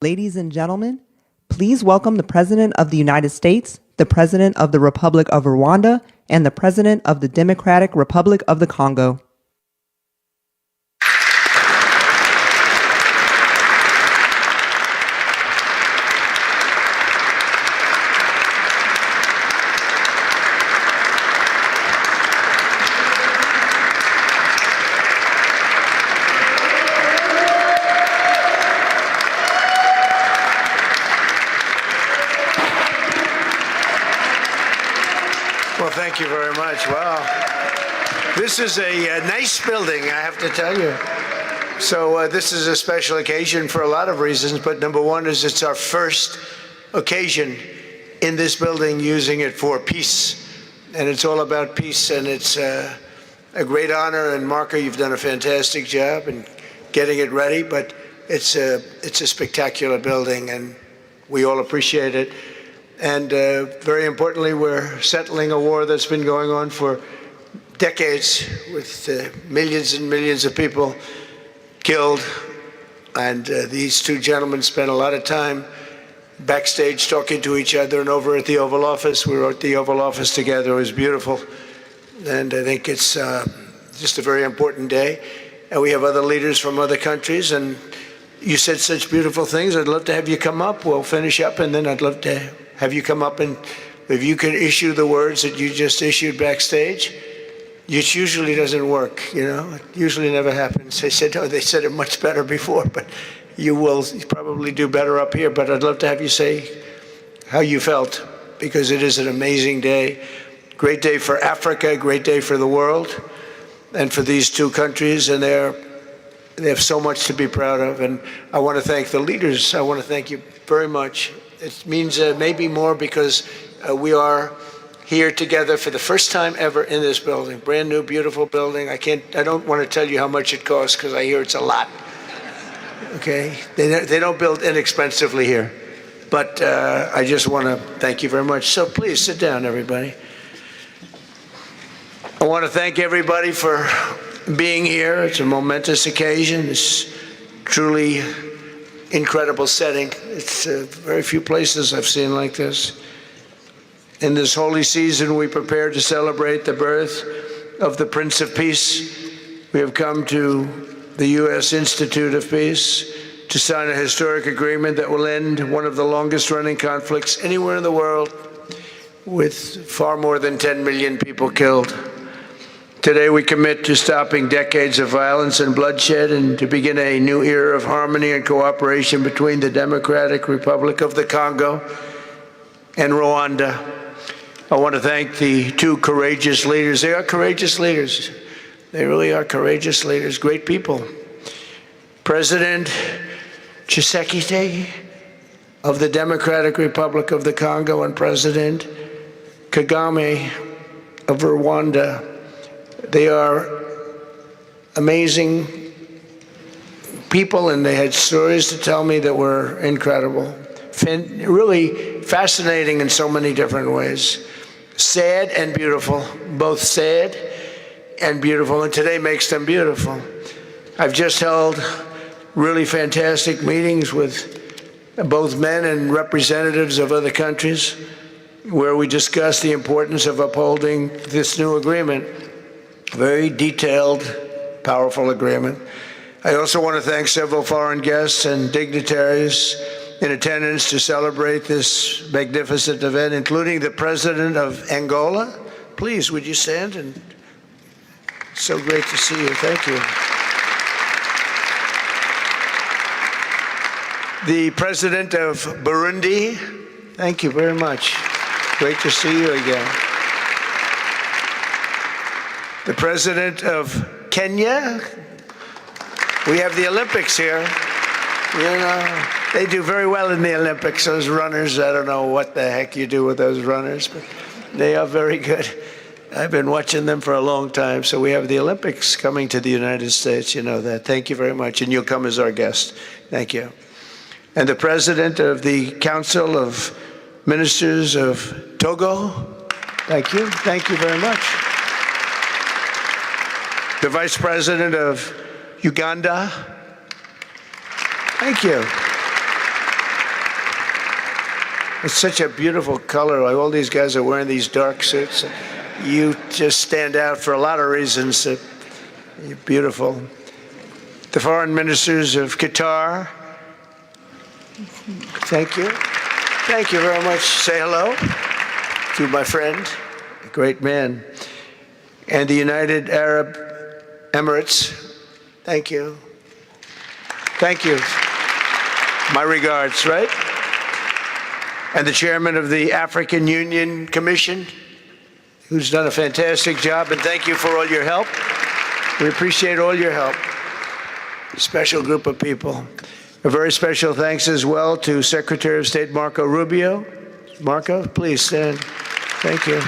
Ladies and gentlemen, please welcome the President of the United States, the President of the Republic of Rwanda, and the President of the Democratic Republic of the Congo. Well, thank you very much. Wow. This is a nice building, I have to tell you. So this is a special occasion for a lot of reasons, but number one is it's our first occasion in this building using it for peace. And it's all about peace, and it's a great honor. And Marco, you've done a fantastic job in getting it ready, but it's a spectacular building, and we all appreciate it. And very importantly, we're settling a war that's been going on for decades with millions and millions of people killed. And these two gentlemen spent a lot of time backstage talking to each other, and over at the Oval Office. We were at the Oval Office together. It was beautiful. And I think it's just a very important day. And we have other leaders from other countries. And you said such beautiful things. I'd love to have you come up. We'll finish up, and then I'd love to have you come up, and if you can issue the words that you just issued backstage, which usually doesn't work, you know, it usually never happens. They said, oh, they said it much better before, but you will probably do better up here. But I'd love to have you say how you felt, because it is an amazing day. Great day for Africa, great day for the world, and for these two countries, and they have so much to be proud of. And I want to thank the leaders. I want to thank you very much. It means maybe more because we are here together for the first time ever in this building. Brand new, beautiful building. I don't want to tell you how much it costs, because I hear it's a lot. Okay? They don't build inexpensively here. But I just want to thank you very much. So please sit down, everybody. I want to thank everybody for being here. It's a momentous occasion. It's truly incredible setting. It's very few places I've seen like this. In this holy season, we prepare to celebrate the birth of the Prince of Peace. We have come to the U.S. Institute of Peace to sign a historic agreement that will end one of the longest-running conflicts anywhere in the world, with far more than 10 million people killed. Today, we commit to stopping decades of violence and bloodshed, and to begin a new era of harmony and cooperation between the Democratic Republic of the Congo and Rwanda. I want to thank the two courageous leaders. They are courageous leaders. They really are courageous leaders, great people. President Tshisekedi of the Democratic Republic of the Congo, and President Kagame of Rwanda. They are amazing people, and they had stories to tell me that were incredible. Really fascinating in so many different ways. Sad and beautiful, both sad and beautiful, and today makes them beautiful. I've just held really fantastic meetings with both men and representatives of other countries, where we discussed the importance of upholding this new agreement. Very detailed, powerful agreement. I also want to thank several foreign guests and dignitaries in attendance to celebrate this magnificent event, including the President of Angola. Please, would you stand? And it's so great to see you. Thank you. The President of Burundi. Thank you very much. Great to see you again. The President of Kenya. We have the Olympics here. You know, they do very well in the Olympics, those runners. I don't know what the heck you do with those runners, but they are very good. I've been watching them for a long time. So we have the Olympics coming to the United States. You know that. Thank you very much. And you'll come as our guest. Thank you. And the President of the Council of Ministers of Togo. Thank you. Thank you very much. The Vice President of Uganda. Thank you. It's such a beautiful color. Like, all these guys are wearing these dark suits. You just stand out for a lot of reasons. You're beautiful. The foreign ministers of Qatar. Thank you. Thank you very much. Say hello to my friend, a great man. And the United Arab Emirates. Thank you. Thank you. My regards, right? And the chairman of the African Union Commission, who's done a fantastic job, and thank you for all your help. We appreciate all your help. Special group of people. A very special thanks as well to Secretary of State Marco Rubio. Marco, please stand. Thank you.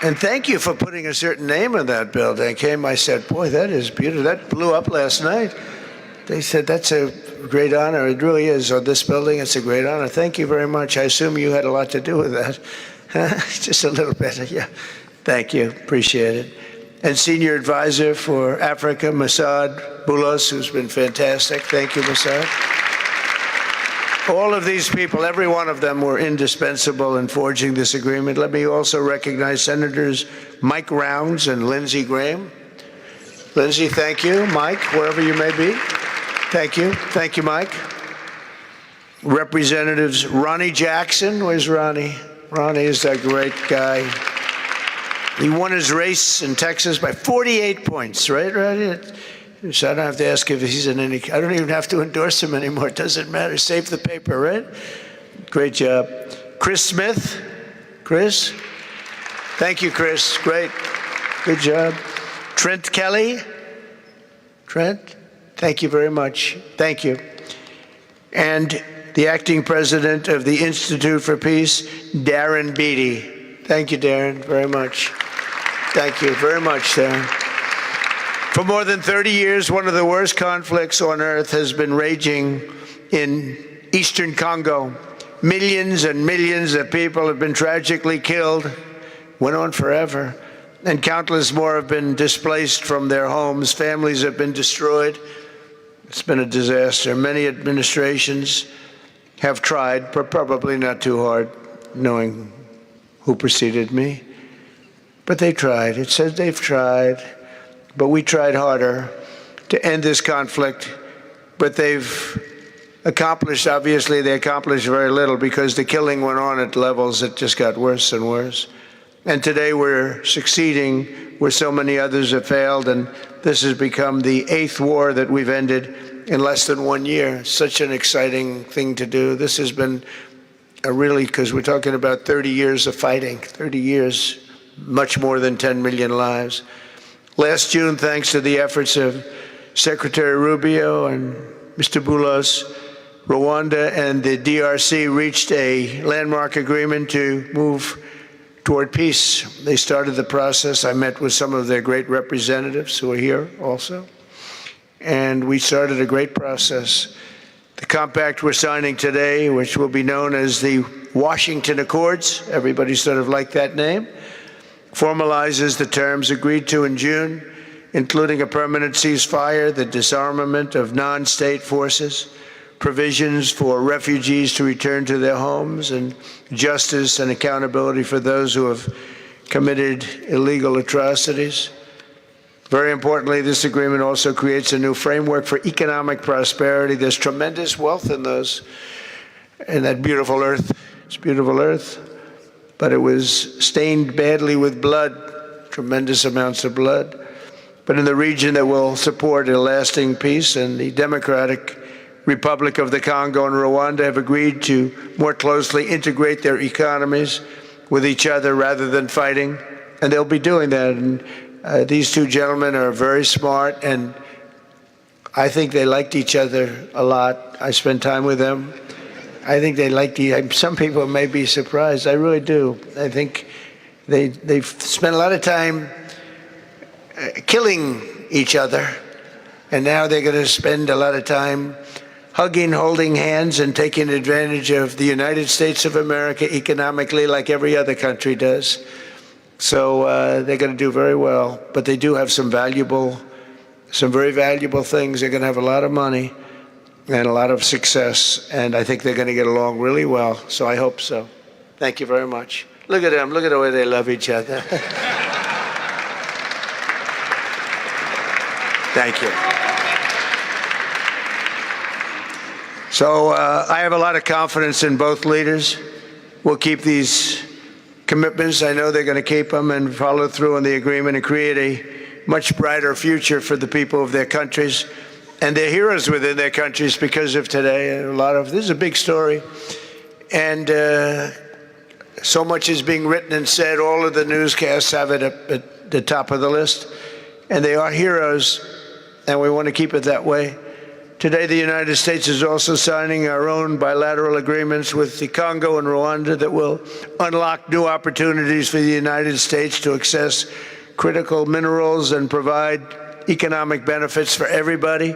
And thank you for putting a certain name on that building. I said, boy, that is beautiful. That blew up last night. They said, that's a great honor. It really is. On this building, it's a great honor. Thank you very much. I assume you had a lot to do with that. Just a little bit, yeah. Thank you. Appreciate it. And Senior Advisor for Africa, Masad Boulos, who's been fantastic. Thank you, Masad. All of these people, every one of them were indispensable in forging this agreement. Let me also recognize Senators Mike Rounds and Lindsey Graham. Lindsey, thank you. Mike, wherever you may be. Thank you. Thank you, Mike. Representatives Ronnie Jackson. Where's Ronnie? Ronnie is that great guy. He won his race in Texas by 48 points, right, Ronnie? So I don't have to ask if he's in any, I don't even have to endorse him anymore. It doesn't matter. Save the paper, right? Great job. Chris Smith. Chris? Thank you, Chris. Great. Good job. Trent Kelly. Trent? Thank you very much. Thank you. And the acting president of the Institute for Peace, Darren Beatty. Thank you, Darren, very much. Thank you very much, Darren. For more than 30 years, one of the worst conflicts on earth has been raging in eastern Congo. Millions and millions of people have been tragically killed, went on forever, and countless more have been displaced from their homes. Families have been destroyed. It's been a disaster. Many administrations have tried, but probably not too hard, knowing who preceded me. But they tried. It says they've tried. But we tried harder to end this conflict. But they've accomplished, obviously, they accomplished very little because the killing went on at levels that just got worse and worse. And today we're succeeding where so many others have failed. And this has become the 8th war that we've ended in less than 1 year. Such an exciting thing to do. This has been a really, because we're talking about 30 years of fighting, 30 years, much more than 10 million lives. Last June, thanks to the efforts of Secretary Rubio and Mr. Boulos, Rwanda and the DRC reached a landmark agreement to move toward peace. They started the process. I met with some of their great representatives who are here also. And we started a great process. The compact we're signing today, which will be known as the Washington Accords, everybody sort of liked that name, formalizes the terms agreed to in June, including a permanent ceasefire, the disarmament of non-state forces, provisions for refugees to return to their homes, and justice and accountability for those who have committed illegal atrocities. Very importantly, this agreement also creates a new framework for economic prosperity. There's tremendous wealth in that beautiful earth. It's beautiful earth. But it was stained badly with blood, tremendous amounts of blood. But in the region that will support a lasting peace, and the Democratic Republic of the Congo and Rwanda have agreed to more closely integrate their economies with each other rather than fighting. And they'll be doing that. And these two gentlemen are very smart, and I think they liked each other a lot. I spent time with them. I think they like some people may be surprised. I really do. I think they've spent a lot of time killing each other, and now they're going to spend a lot of time hugging, holding hands, and taking advantage of the United States of America economically like every other country does. So they're going to do very well. But they do have some very valuable things. They're going to have a lot of money. and a lot of success, and I think they're going to get along really well, so I hope so. Thank you very much. Look at them. Look at the way they love each other. Thank you. So I have a lot of confidence in both leaders. We'll keep these commitments. I know they're going to keep them and follow through on the agreement and create a much brighter future for the people of their countries. And they're heroes within their countries because of today. This is a big story. And so much is being written and said. All of the newscasts have it at the top of the list. And they are heroes, and we want to keep it that way. Today, the United States is also signing our own bilateral agreements with the Congo and Rwanda that will unlock new opportunities for the United States to access critical minerals and provide economic benefits for everybody.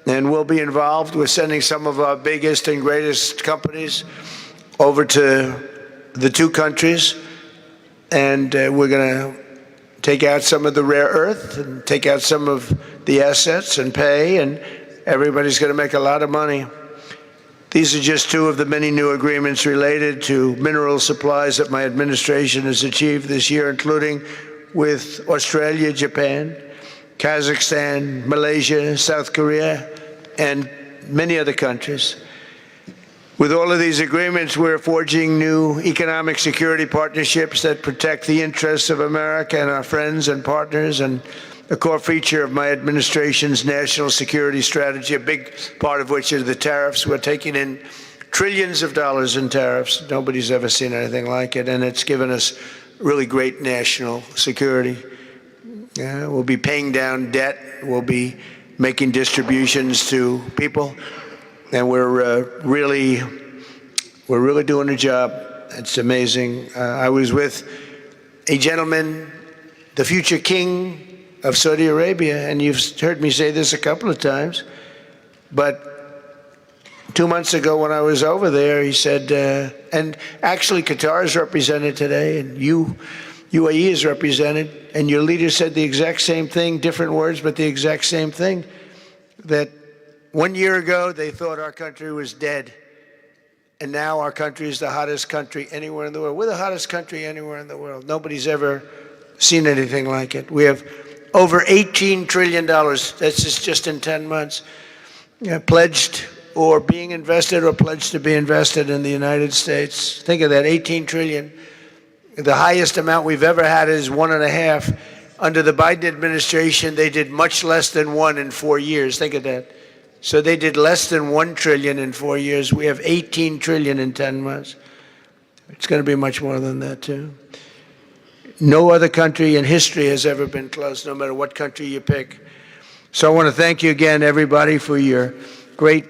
And we'll be involved with sending some of our biggest and greatest companies over to the two countries. And we're going to take out some of the rare earth and take out some of the assets and pay, and everybody's going to make a lot of money. These are just two of the many new agreements related to mineral supplies that my administration has achieved this year, including with Australia, Japan, Kazakhstan, Malaysia, South Korea, and many other countries. With all of these agreements, we're forging new economic security partnerships that protect the interests of America and our friends and partners, and a core feature of my administration's national security strategy, a big part of which is the tariffs. We're taking in trillions of dollars in tariffs. Nobody's ever seen anything like it, and it's given us really great national security. We'll be paying down debt. We'll be making distributions to people, and we're really doing a job. It's amazing. I was with a gentleman, the future king of Saudi Arabia, and you've heard me say this a couple of times, but 2 months ago when I was over there, he said, and actually Qatar is represented today, and UAE is represented, and your leader said the exact same thing, different words, but the exact same thing, that 1 year ago they thought our country was dead, and now our country is the hottest country anywhere in the world. We're the hottest country anywhere in the world. Nobody's ever seen anything like it. We have over $18 trillion, that's just in 10 months, pledged or being invested or pledged to be invested in the United States. Think of that, 18 trillion. The highest amount we've ever had is 1.5. Under the Biden administration, they did much less than 1 in 4 years. Think of that. So they did less than 1 trillion in 4 years. We have 18 trillion in 10 months. It's going to be much more than that, too. No other country in history has ever been close, no matter what country you pick. So I want to thank you again, everybody, for your great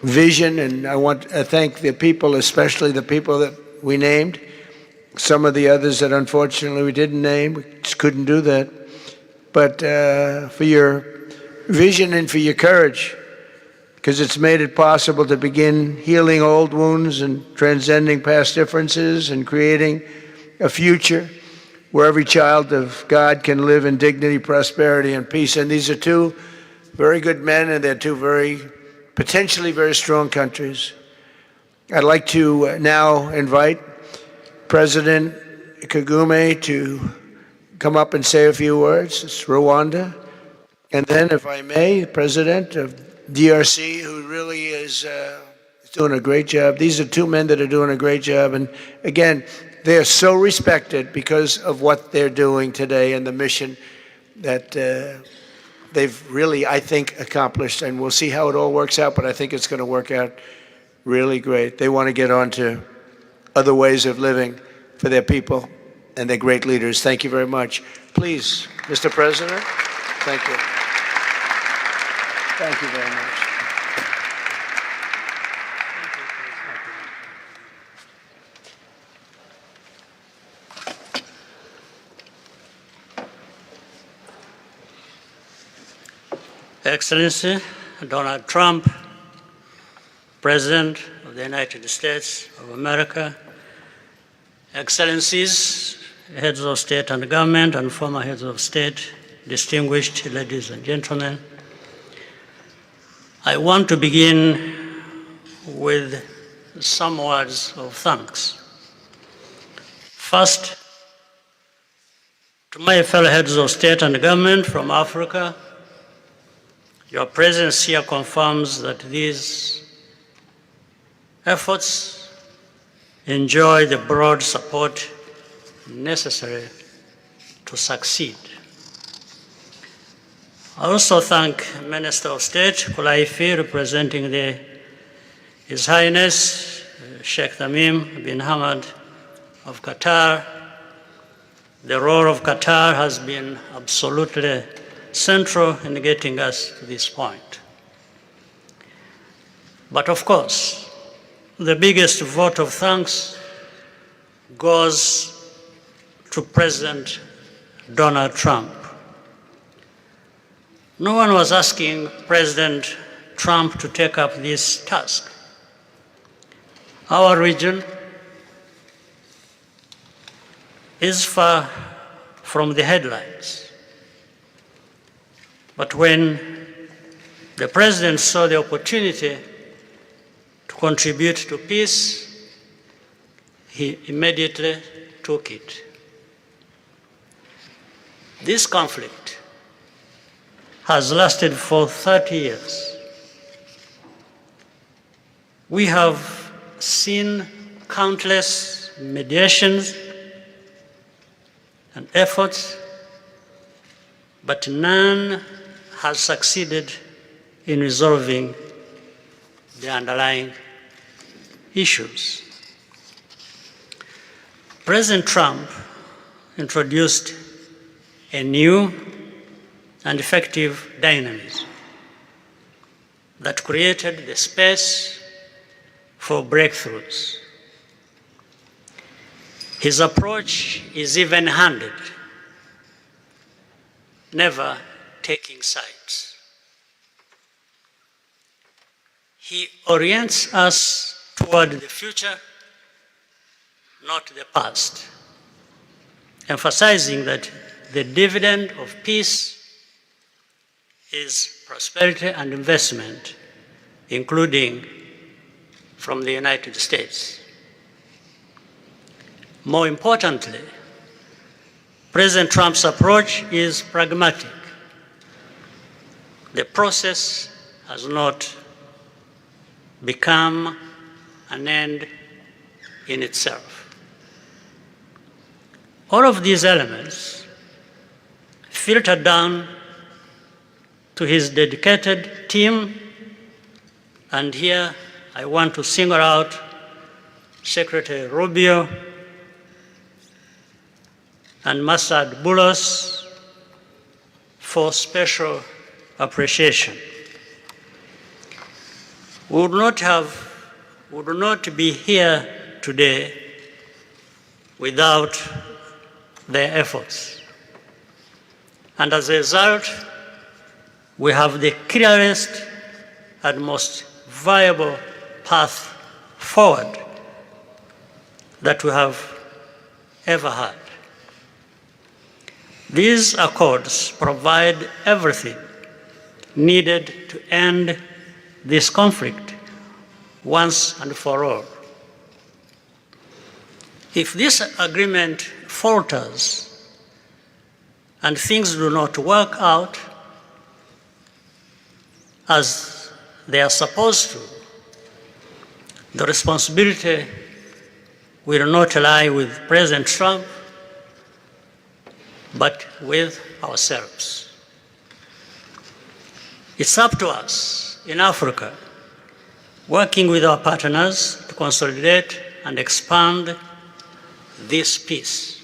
vision, and I want to thank the people, especially the people that we named. Some of the others that unfortunately we didn't name, we just couldn't do that. But for your vision and for your courage, because it's made it possible to begin healing old wounds and transcending past differences and creating a future where every child of God can live in dignity, prosperity, and peace. And these are two very good men, and they're two potentially very strong countries. I'd like to now invite President Kagame to come up and say a few words. It's Rwanda. And then, if I may, President of DRC, who really is doing a great job. These are two men that are doing a great job. And again, they are so respected because of what they're doing today and the mission that they've really, I think, accomplished. And we'll see how it all works out, but I think it's going to work out really great. They want to get on to other ways of living for their people, and they're great leaders. Thank you very much. Please, Mr. President. Thank you. Thank you very much. Excellency Donald Trump, President of the United States of America, Excellencies, heads of state and government and former heads of state, distinguished ladies and gentlemen, I want to begin with some words of thanks. First, to my fellow heads of state and government from Africa, your presence here confirms that these efforts enjoy the broad support necessary to succeed. I also thank Minister of State CONGOLIVE, representing His Highness Sheikh Tamim bin Hamad of Qatar. The role of Qatar has been absolutely central in getting us to this point. But of course, the biggest vote of thanks goes to President Donald Trump. No one was asking President Trump to take up this task. Our region is far from the headlines. But when the President saw the opportunity to contribute to peace, he immediately took it. This conflict has lasted for 30 years. We have seen countless mediations and efforts, but none has succeeded in resolving the underlying issues. President Trump introduced a new and effective dynamism that created the space for breakthroughs. His approach is even-handed, never taking sides. He orients us toward the future, not the past, emphasizing that the dividend of peace is prosperity and investment, including from the United States. More importantly, President Trump's approach is pragmatic. The process has not become an end in itself. All of these elements filter down to his dedicated team, and here I want to single out Secretary Rubio and Masad Boulos for special appreciation. We would not be here today without their efforts. And as a result, we have the clearest and most viable path forward that we have ever had. These accords provide everything needed to end this conflict once and for all. If this agreement falters and things do not work out as they are supposed to, the responsibility will not lie with President Trump, but with ourselves. It's up to us in Africa, working with our partners to consolidate and expand this peace.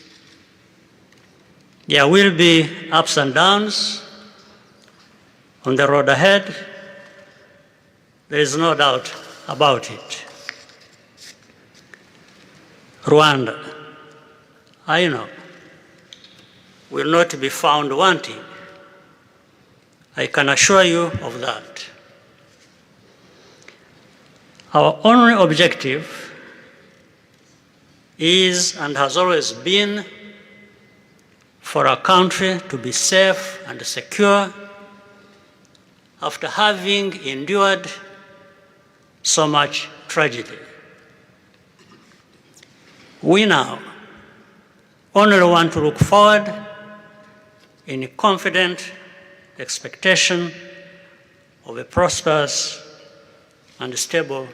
There will be ups and downs on the road ahead. There is no doubt about it. Rwanda, I know, will not be found wanting. I can assure you of that. Our only objective is and has always been for our country to be safe and secure after having endured so much tragedy. We now only want to look forward in confident expectation of a prosperous and stable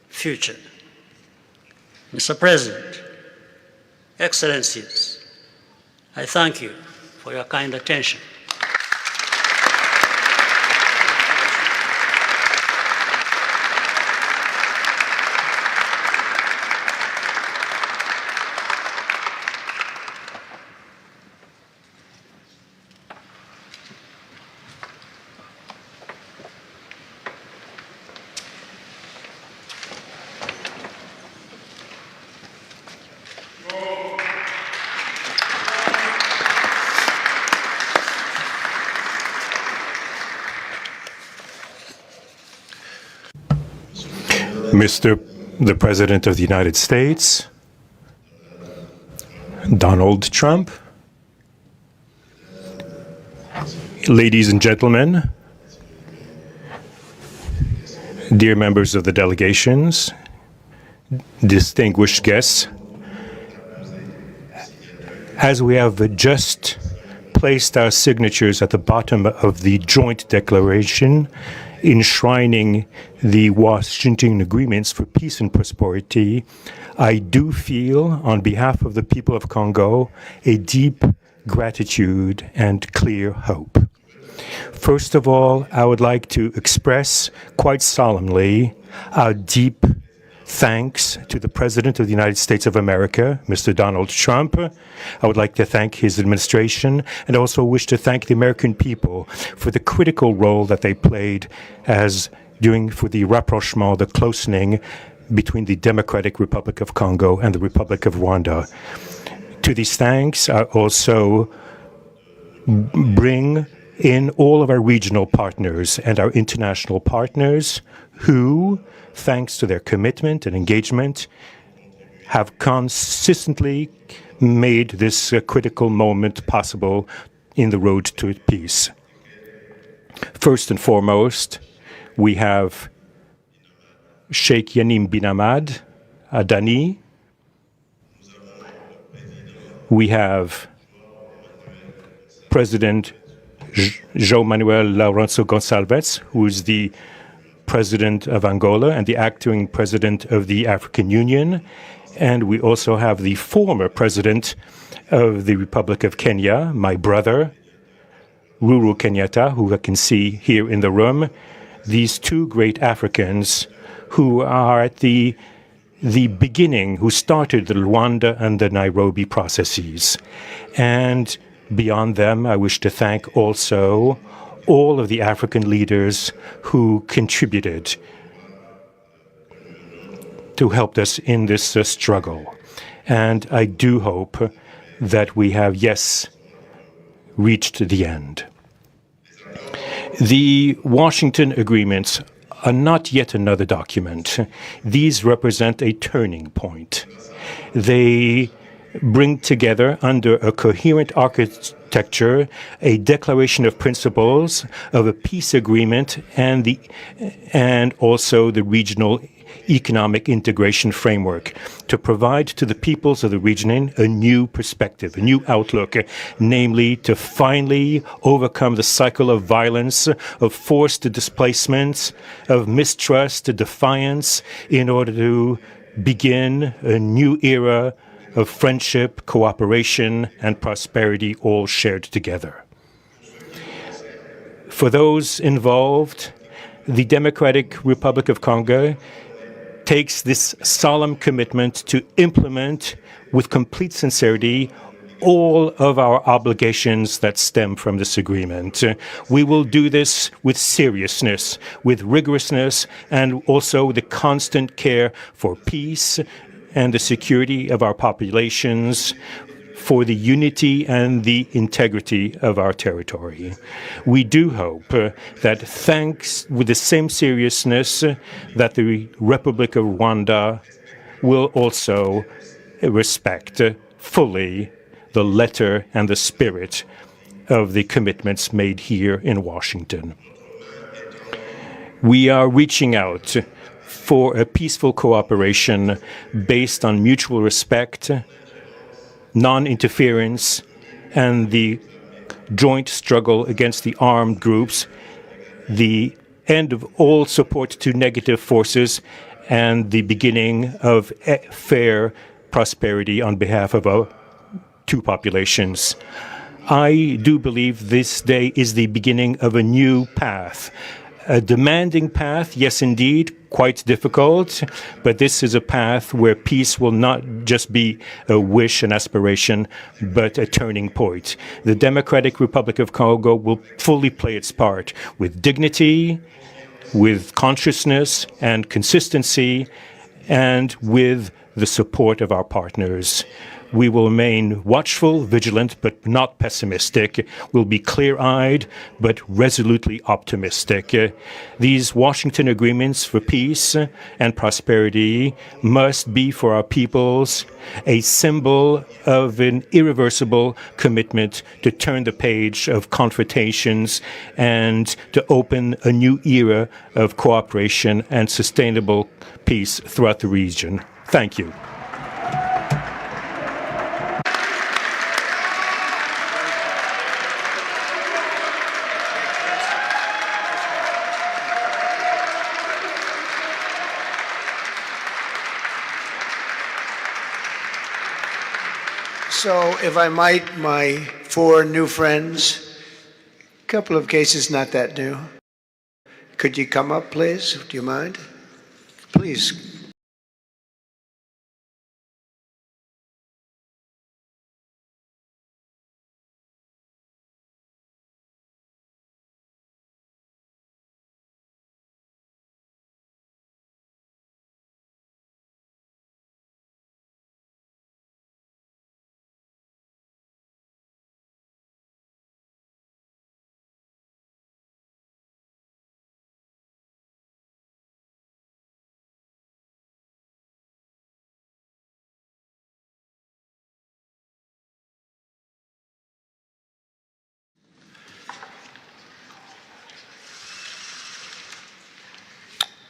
future. Mr. President, Excellencies, I thank you for your kind attention. Mr. the President of the United States, Donald Trump, ladies and gentlemen, dear members of the delegations, distinguished guests, as we have just placed our signatures at the bottom of the joint declaration enshrining the Washington agreements for peace and prosperity, I do feel, on behalf of the people of Congo, a deep gratitude and clear hope. First of all, I would like to express quite solemnly our deep thanks to the President of the United States of America, Mr. Donald Trump. I would like to thank his administration and also wish to thank the American people for the critical role that they played for the rapprochement, the closening between the Democratic Republic of Congo and the Republic of Rwanda. To these thanks, I also bring in all of our regional partners and our international partners who, thanks to their commitment and engagement, have consistently made this critical moment possible in the road to peace. First and foremost, we have Sheikh Yanim bin Ahmad Adani. We have President João Manuel Lourenço Gonçalves, who is the President of Angola and the acting President of the African Union. And we also have the former President of the Republic of Kenya, my brother, Uhuru Kenyatta, who I can see here in the room. These two great Africans who are at the beginning, who started the Rwanda and the Nairobi processes. And beyond them, I wish to thank also all of the African leaders who contributed to help us in this struggle. And I do hope that we have, yes, reached the end. The Washington agreements are not yet another document. These represent a turning point. They bring together under a coherent architecture a declaration of principles of a peace agreement and also the regional economic integration framework to provide to the peoples of the region a new perspective, a new outlook, namely to finally overcome the cycle of violence, of forced displacements, of mistrust, defiance, in order to begin a new era of friendship, cooperation, and prosperity all shared together. For those involved, the Democratic Republic of Congo takes this solemn commitment to implement with complete sincerity all of our obligations that stem from this agreement. We will do this with seriousness, with rigorousness, and also the constant care for peace and the security of our populations, for the unity and the integrity of our territory. We do hope that thanks with the same seriousness that the Republic of Rwanda will also respect fully the letter and the spirit of the commitments made here in Washington. We are reaching out for a peaceful cooperation based on mutual respect, non-interference, and the joint struggle against the armed groups, the end of all support to negative forces, and the beginning of fair prosperity on behalf of our two populations. I do believe this day is the beginning of a new path. A demanding path, yes indeed, quite difficult, but this is a path where peace will not just be a wish and aspiration, but a turning point. The Democratic Republic of Congo will fully play its part with dignity, with consciousness and consistency, and with the support of our partners. We will remain watchful, vigilant, but not pessimistic. We'll be clear-eyed, but resolutely optimistic. These Washington agreements for peace and prosperity must be for our peoples a symbol of an irreversible commitment to turn the page of confrontations and to open a new era of cooperation and sustainable peace throughout the region. Thank you. So, if I might, my four new friends, a couple of cases not that new. Could you come up, please? Do you mind? Please.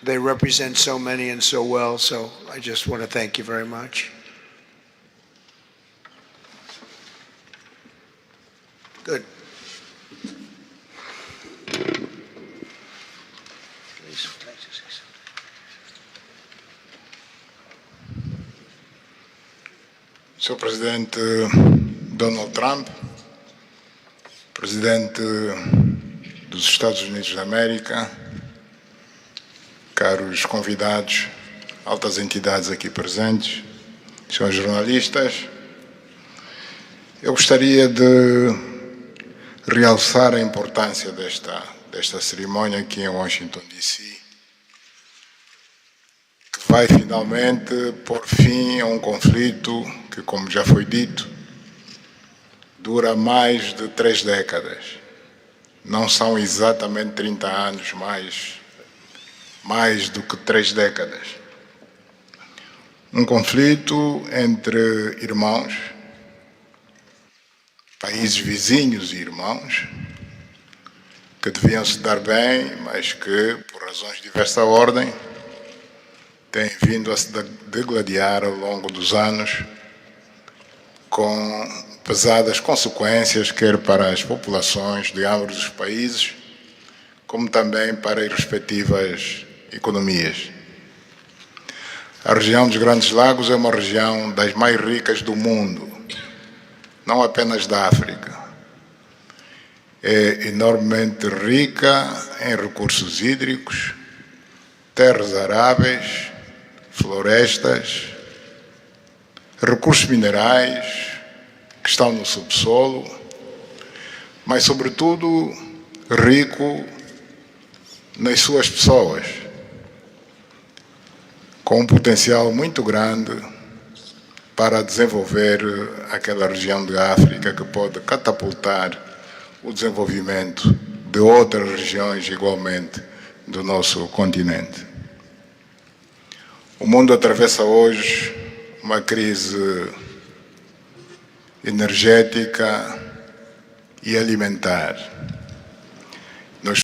They represent so many and so well, so I just want to thank you very much. Good. Sr. Presidente Donald Trump, Presidente dos Estados Unidos da América, caros convidados, altas entidades aqui presentes, senhores jornalistas, eu gostaria de realçar a importância desta cerimônia aqui em Washington, D.C., que vai finalmente pôr fim a um conflito que, como já foi dito, dura mais de 3 décadas. Não são exatamente 30 anos, mas mais do que 3 décadas. Um conflito entre irmãos, países vizinhos e irmãos, que deviam se dar bem, mas que, por razões de diversa ordem, têm vindo a se degladiar ao longo dos anos, com pesadas consequências, quer para as populações de ambos os países, como também para as respectivas economias. A região dos Grandes Lagos é uma região das mais ricas do mundo, não apenas da África. É enormemente rica em recursos hídricos, terras aráveis, florestas, recursos minerais que estão no subsolo, mas, sobretudo, rico nas suas pessoas, com um potencial muito grande para desenvolver aquela região de África que pode catapultar o desenvolvimento de outras regiões igualmente do nosso continente. O mundo atravessa hoje uma crise energética e alimentar.